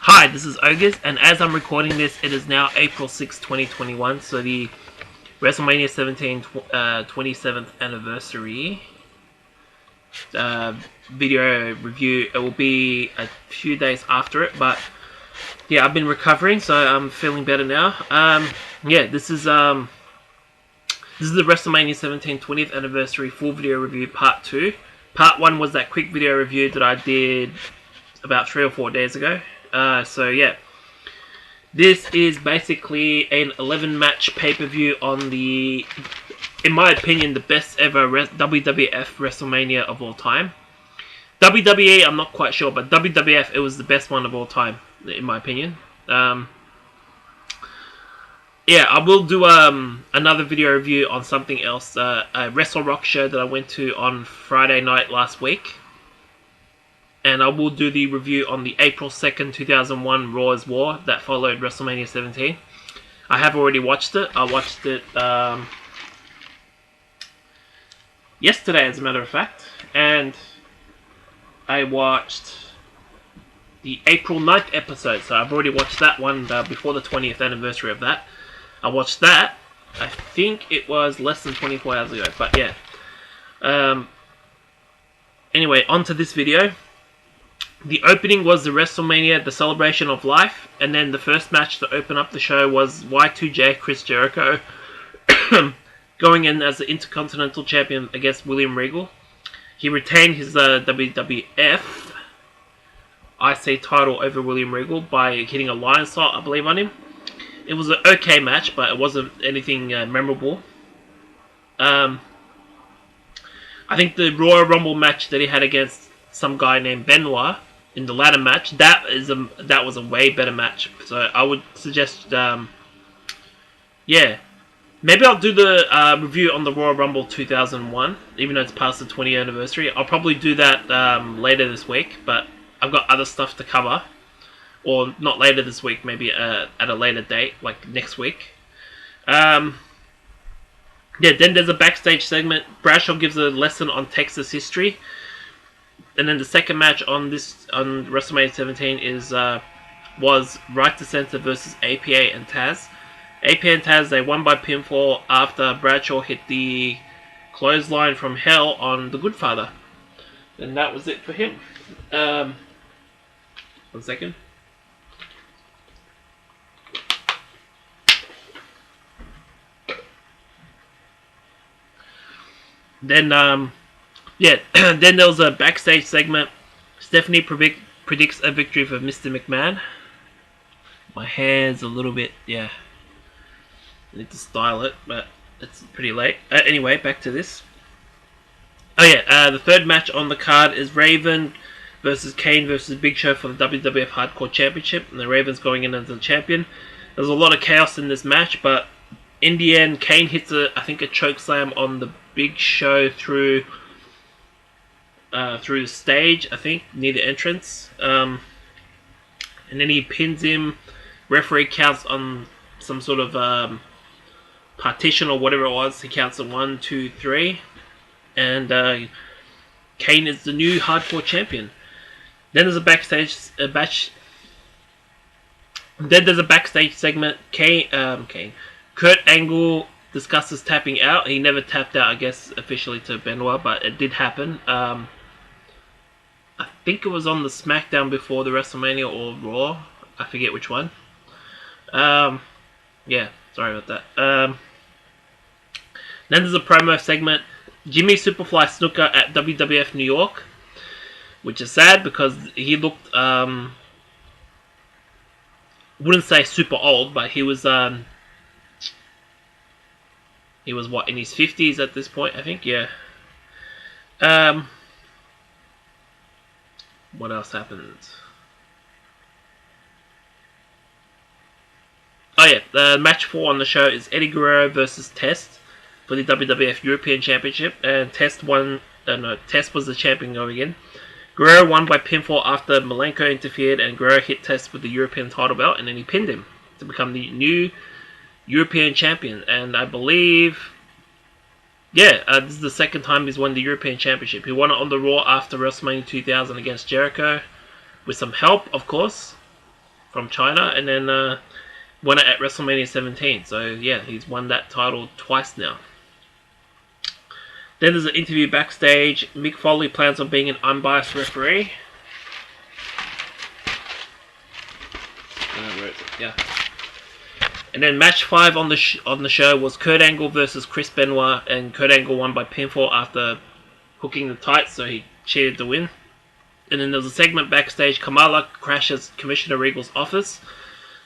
Hi, this is August, and as I'm recording this, it is now April 6, 2021, so the Wrestlemania 17 27th anniversary video review. It will be a few days after it, but yeah, I've been recovering, so I'm feeling better now. This is the Wrestlemania 17 20th anniversary full video review part 2. Part 1 was that quick video review that I did about 3 or 4 days ago. This is basically an 11-match pay-per-view on the, in my opinion, the best ever WWF WrestleMania of all time. WWE, I'm not quite sure, but WWF, it was the best one of all time, in my opinion. I will do another video review on something else, a Wrestle Rock show that I went to on Friday night last week. And I will do the review on the April 2nd, 2001 Raw's War that followed WrestleMania 17. I have already watched it. I watched it yesterday, as a matter of fact. And I watched the April 9th episode. So I've already watched that one before the 20th anniversary of that. I watched that. I think it was less than 24 hours ago. But yeah. Anyway, on to this video. The opening was the WrestleMania, the Celebration of Life, and then the first match to open up the show was Y2J, Chris Jericho, going in as the Intercontinental Champion against William Regal. He retained his WWF IC title over William Regal by hitting a lion salt, I believe, on him. It was an okay match, but it wasn't anything memorable. I think the Royal Rumble match that he had against some guy named Benoit in the ladder match, that was a way better match. So I would suggest, maybe I'll do the review on the Royal Rumble 2001, even though it's past the 20th anniversary. I'll probably do that later this week, but I've got other stuff to cover. Or not later this week, maybe at a later date, like next week. Then there's a backstage segment. Bradshaw gives a lesson on Texas history. And then the second match on WrestleMania 17 was Right to Censor versus APA and Taz. APA and Taz, they won by pinfall after Bradshaw hit the clothesline from hell on the Good Father. And that was it for him. 1 second. Then then there was a backstage segment. Stephanie predicts a victory for Mr. McMahon. My hair's a little bit, I need to style it, but it's pretty late. Anyway, back to this. The third match on the card is Raven versus Kane versus Big Show for the WWF Hardcore Championship, and the Raven's going in as the champion. There's a lot of chaos in this match, but in the end, Kane hits a choke slam on the Big Show through the stage, I think, near the entrance. And then he pins him. Referee counts on some sort of partition or whatever it was. He counts at 1, 2, 3. And Kane is the new hardcore champion. Then there's a backstage segment. Kurt Angle discusses tapping out. He never tapped out, I guess, officially to Benoit, but it did happen. I think it was on the SmackDown before the WrestleMania or Raw. I forget which one. Sorry about that. Then there's a promo segment. Jimmy Superfly Snuka at WWF New York, which is sad because he looked, wouldn't say super old, but he was what, in his 50s at this point, I think, yeah. What else happened? Match 4 on the show is Eddie Guerrero versus Test for the WWF European Championship, and Test was the champion going in. Guerrero won by pinfall after Malenko interfered, and Guerrero hit Test with the European title belt, and then he pinned him to become the new European champion. And I believe, this is the second time he's won the European Championship. He won it on the Raw after WrestleMania 2000 against Jericho, with some help, of course. from China, and then won it at WrestleMania 17. So yeah, he's won that title twice now. Then there's an interview backstage. Mick Foley plans on being an unbiased referee. Where is it? Yeah. And then match 5 on the show was Kurt Angle versus Chris Benoit, and Kurt Angle won by pinfall after hooking the tights, so he cheated to win. And then there's a segment backstage. Kamala crashes Commissioner Regal's office,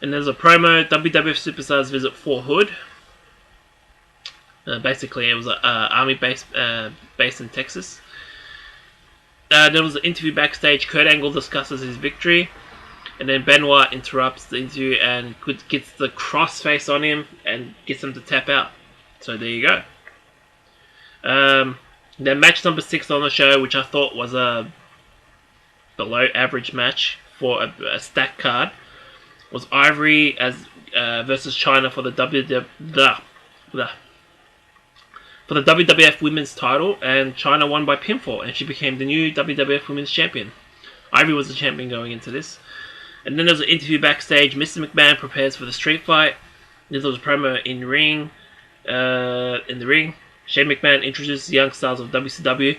and there's a promo. WWF Superstars visit Fort Hood. Basically, it was an army base in Texas. There was an interview backstage. Kurt Angle discusses his victory, and then Benoit interrupts the interview and gets the crossface on him and gets him to tap out. So there you go. Then match number 6 on the show, which I thought was a below average match for a stacked card, was Ivory versus China for the WWF Women's title, and China won by pinfall, and she became the new WWF Women's Champion. Ivory was the champion going into this. And then there was an interview backstage. Mr. McMahon prepares for the street fight. There was a promo in the ring. Shane McMahon introduces the young stars of WCW.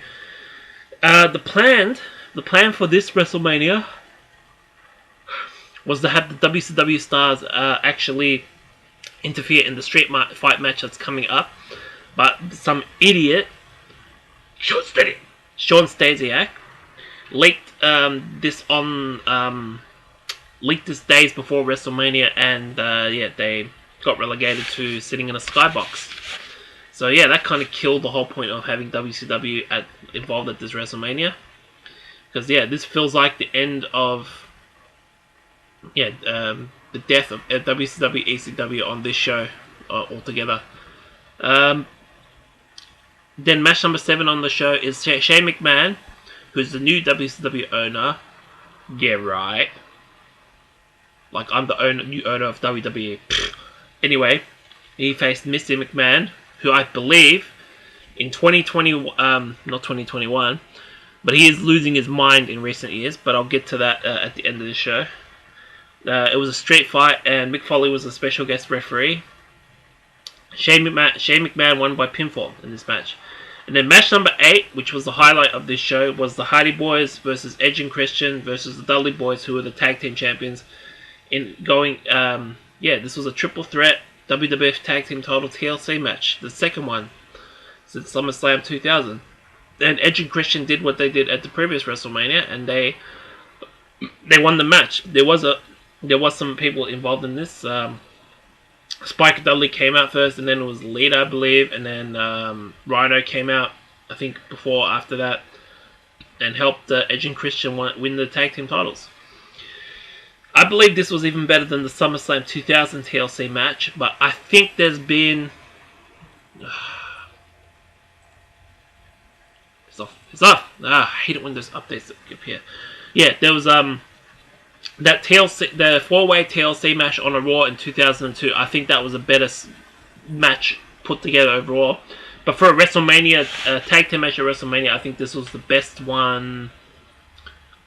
The plan for this WrestleMania was to have the WCW stars actually interfere in the street fight match that's coming up. But some idiot, Sean Stasiak, leaked this days before WrestleMania, and they got relegated to sitting in a skybox. So yeah, that kind of killed the whole point of having WCW involved at this WrestleMania. Because yeah, this feels like the end of the death of WCW, ECW on this show altogether. Then match number 7 on the show is Shane McMahon, who's the new WCW owner. Yeah, right. Like, I'm the new owner of WWE. Anyway, he faced Mr. McMahon, who I believe in 2020, not 2021, but he is losing his mind in recent years, but I'll get to that at the end of the show. It was a street fight, and Mick Foley was a special guest referee. Shane McMahon won by pinfall in this match. And then match number 8, which was the highlight of this show, was the Hardy Boys versus Edge and Christian versus the Dudley Boys, who were the tag team champions. This was a triple threat WWF Tag Team Title TLC match, the second one since SummerSlam 2000. And Edge and Christian did what they did at the previous WrestleMania, and they won the match. There was some people involved in this. Spike Dudley came out first, and then it was Lita, I believe, and then Rhino came out, I think, before or after that, and helped Edge and Christian win the tag team titles. I believe this was even better than the SummerSlam 2000 TLC match, but I think there's been... It's off. I hate it when there's updates appear. Yeah, there was that TLC, the 4-way TLC match on a Raw in 2002. I think that was a better match put together overall. But for a WrestleMania, tag team match at WrestleMania, I think this was the best one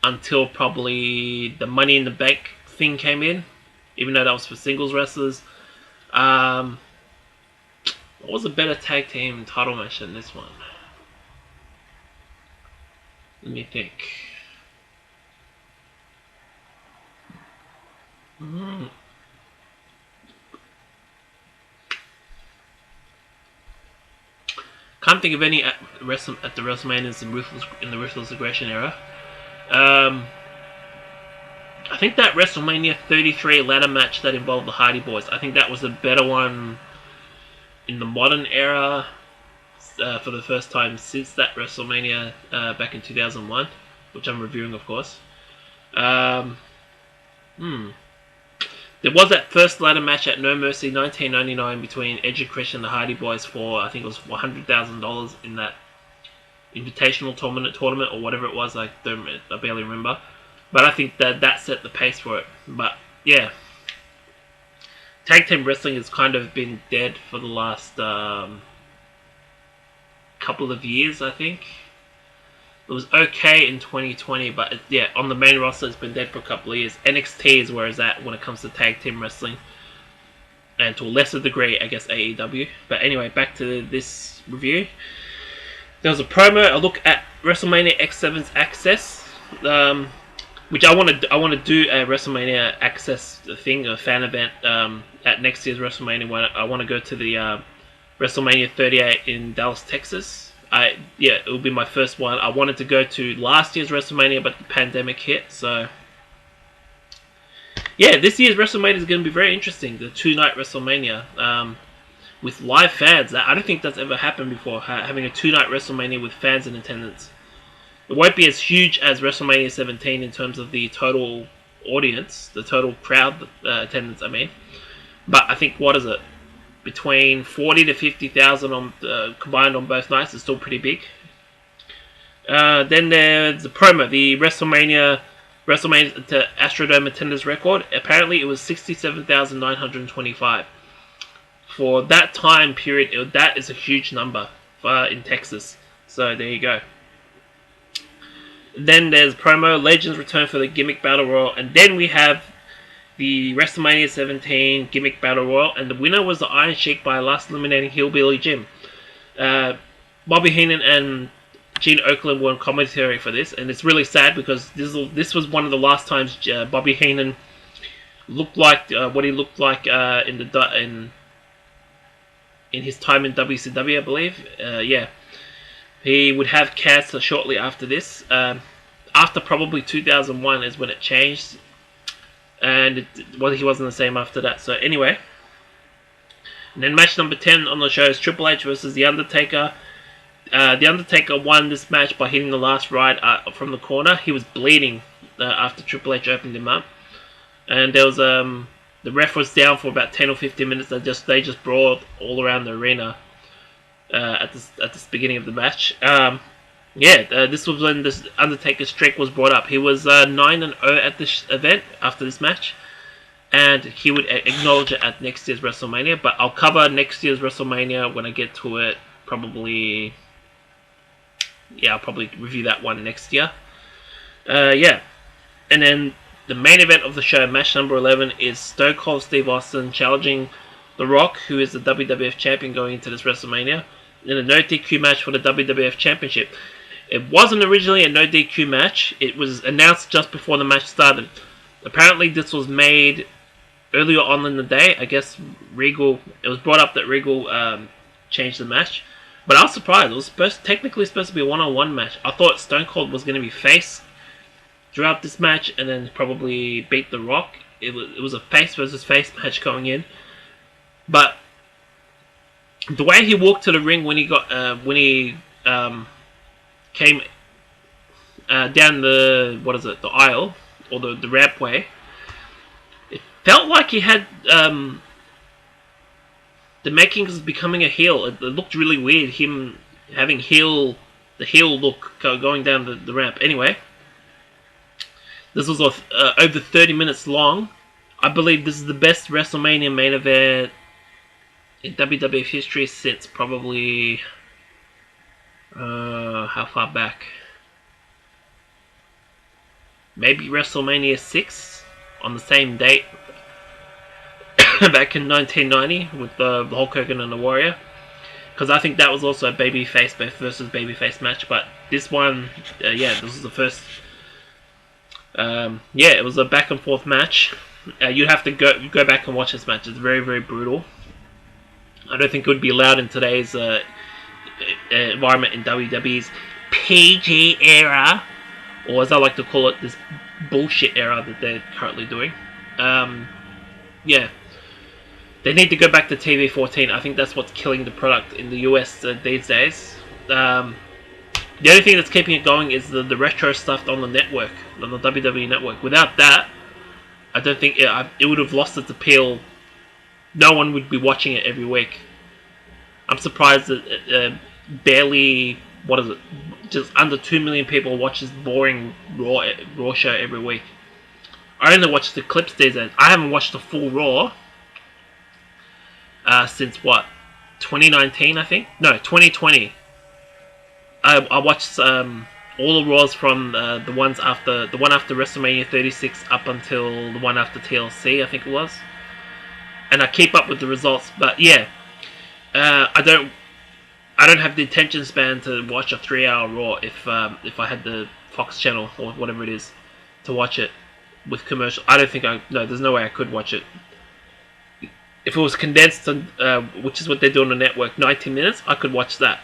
until probably the Money in the Bank thing came in, even though that was for singles wrestlers. What was a better tag team title match than this one? Let me think. Can't think of any at the WrestleManias in the Ruthless Aggression era. I think that WrestleMania 33 ladder match that involved the Hardy Boys, I think that was a better one in the modern era for the first time since that WrestleMania back in 2001, which I'm reviewing, of course. There was that first ladder match at No Mercy 1999 between Edge and Christian and the Hardy Boys for, I think it was $100,000 in that invitational tournament or whatever it was. I barely remember. But I think that set the pace for it. But yeah, tag team wrestling has kind of been dead for the last couple of years, I think. It was okay in 2020, but yeah, on the main roster, it's been dead for a couple of years. NXT is where it's at when it comes to tag team wrestling, and to a lesser degree, I guess AEW. But anyway, back to this review. There was a promo, a look at WrestleMania X7's Access, which I want to do a WrestleMania Access thing, a fan event at next year's WrestleMania. I want to go to the WrestleMania 38 in Dallas, Texas. It will be my first one. I wanted to go to last year's WrestleMania, but the pandemic hit, so yeah, this year's WrestleMania is going to be very interesting. The 2-night WrestleMania with live fans. I don't think that's ever happened before, having a 2-night WrestleMania with fans in attendance. It won't be as huge as WrestleMania 17 in terms of the total audience, the total crowd attendance, I mean. But I think, what is it? Between 40 to 50,000 on combined on both nights is still pretty big. Then there's the promo, the WrestleMania Astrodome attendance record. Apparently, it was 67,925 for that time period. That is a huge number in Texas. So there you go. Then there's promo, Legends return for the Gimmick Battle Royal, and then we have the WrestleMania 17 Gimmick Battle Royal, and the winner was the Iron Sheik by last eliminating Hillbilly Jim. Bobby Heenan and Gene Okerlund were on commentary for this, and it's really sad because this was one of the last times Bobby Heenan looked like what he looked like in his time in WCW, I believe. He would have cancer shortly after this. After probably 2001 is when it changed. And he wasn't the same after that. So anyway. And then match number 10 on the show is Triple H versus The Undertaker. The Undertaker won this match by hitting the last ride from the corner. He was bleeding after Triple H opened him up. And there was the ref was down for about 10 or 15 minutes. They just brawled all around the arena at this beginning of the match. This was when this Undertaker streak was brought up. He was 9-0 at this event after this match, and he would acknowledge it at next year's WrestleMania. But I'll cover next year's WrestleMania when I get to it. Probably, I'll probably review that one next year. And then the main event of the show, match number 11, is Stone Cold Steve Austin challenging The Rock, who is the WWF champion going into this WrestleMania, in a no DQ match for the WWF Championship. It wasn't originally a no DQ match. It was announced just before the match started. Apparently this was made earlier on in the day. I guess it was brought up that Regal changed the match. But I was surprised. It was technically supposed to be a one-on-one match. I thought Stone Cold was going to be face throughout this match and then probably beat The Rock. It was a face versus face match going in. But the way he walked to the ring when he came down the aisle or the rampway, it felt like he had the makings of becoming a heel. It looked really weird, him having the heel look going down the ramp. Anyway, this was over 30 minutes long. I believe this is the best WrestleMania main event in WWF history since probably how far back? Maybe WrestleMania 6 on the same date back in 1990 with the Hulk Hogan and the Warrior, because I think that was also a babyface versus babyface match. But this one, this was the first. It was a back and forth match. You'd have to go back and watch this match. It's very, very brutal. I don't think it would be allowed in today's environment in WWE's PG era, or as I like to call it, this bullshit era that they're currently doing. They need to go back to TV 14. I think that's what's killing the product in the US these days. The only thing that's keeping it going is the retro stuff on the network, on the WWE network. Without that, I don't think it would have lost its appeal. No one would be watching it every week. I'm surprised that barely, just under 2 million people watch this boring Raw show every week. I only watch the clips these days. I haven't watched the full Raw since 2019, I think? No, 2020. I watched all the Raws from the one after WrestleMania 36 up until the one after TLC, I think it was. And I keep up with the results, but yeah, I don't have the attention span to watch a 3-hour Raw if I had the Fox channel or whatever it is to watch it with commercial. I don't think no, there's no way I could watch it. If it was condensed, which is what they do on the network, 90 minutes, I could watch that.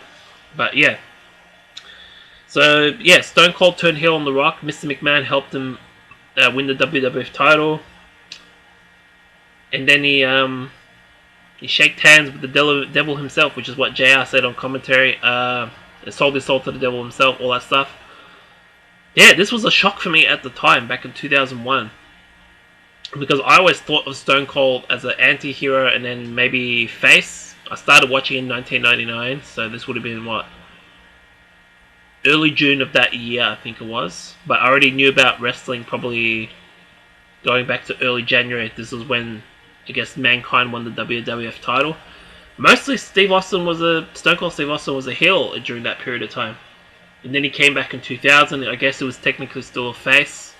But yeah. So yeah, Stone Cold turned heel on The Rock. Mr. McMahon helped him win the WWF title, and then he shaked hands with the devil himself, which is what JR said on commentary. Sold his soul to the devil himself, all that stuff. Yeah, this was a shock for me at the time, back in 2001. Because I always thought of Stone Cold as an anti-hero and then maybe face. I started watching in 1999, so this would have been, what? Early June of that year, I think it was. But I already knew about wrestling probably going back to early January. This was when, I guess, Mankind won the WWF title. Mostly Stone Cold Steve Austin was a heel during that period of time. And then he came back in 2000. I guess it was technically still a face.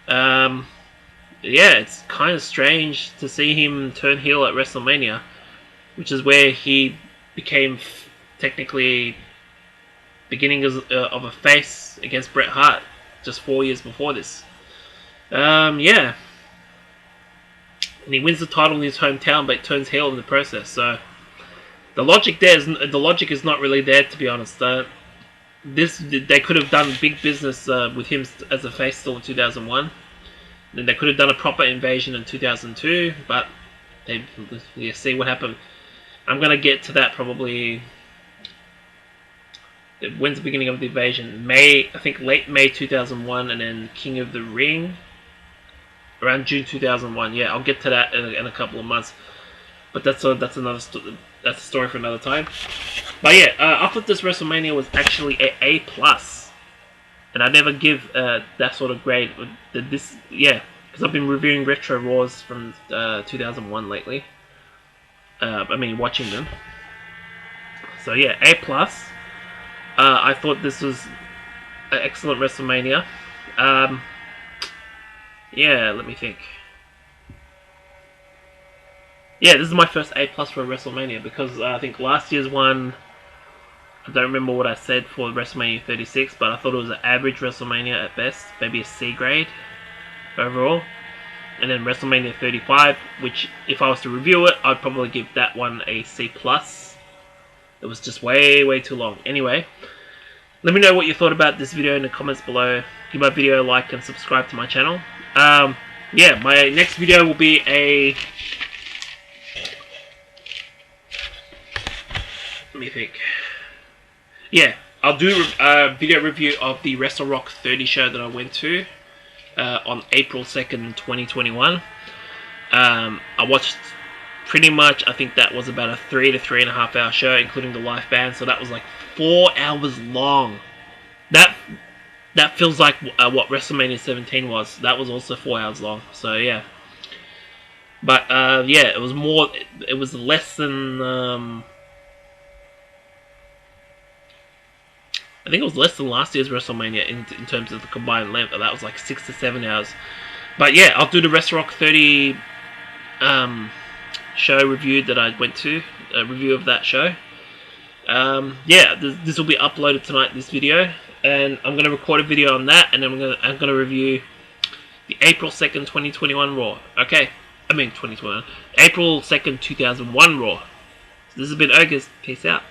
Yeah, it's kind of strange to see him turn heel at WrestleMania, which is where he became technically beginning of a face against Bret Hart just 4 years before this. Yeah. And he wins the title in his hometown, but turns heel in the process. So the logic is not really there, to be honest. They could have done big business with him as a face still in 2001. Then they could have done a proper invasion in 2002, but you see what happened. I'm going to get to that probably. When's the beginning of the invasion? I think late May 2001, and then King of the Ring around June 2001. Yeah, I'll get to that in a couple of months. But that's a story for another time. But yeah, I thought this WrestleMania was actually A+. And I never give that sort of grade. Because I've been reviewing retro Raws from 2001 lately. Watching them. So yeah, A+. I thought this was an excellent WrestleMania. Yeah, let me think. Yeah, this is my first A+ for WrestleMania, because I think last year's one, I don't remember what I said for WrestleMania 36, but I thought it was an average WrestleMania at best, maybe a C grade overall. And then WrestleMania 35, which if I was to review it, I'd probably give that one a C+. It was just way, way too long. Anyway, let me know what you thought about this video in the comments below. Give my video a like and subscribe to my channel. Yeah, my next video will be a... Let me think. Yeah, I'll do a video review of the Wrestle Rock 30 show that I went to on April 2nd, 2021. I watched pretty much, I think that was about a 3 to 3.5 hour show, including the live band, so that was like 4 hours long. That feels like what WrestleMania 17 was. That was also 4 hours long, so yeah. But yeah, it was less than... I think it was less than last year's WrestleMania in terms of the combined length. That was like 6 to 7 hours. But yeah, I'll do the Wrestle Rock 30 show review that I went to. A review of that show. Yeah, this will be uploaded tonight, this video. And I'm going to record a video on that. And then I'm going to review the April 2nd, 2021 Raw. Okay. 2021. April 2nd, 2001 Raw. So this has been Ogres. Peace out.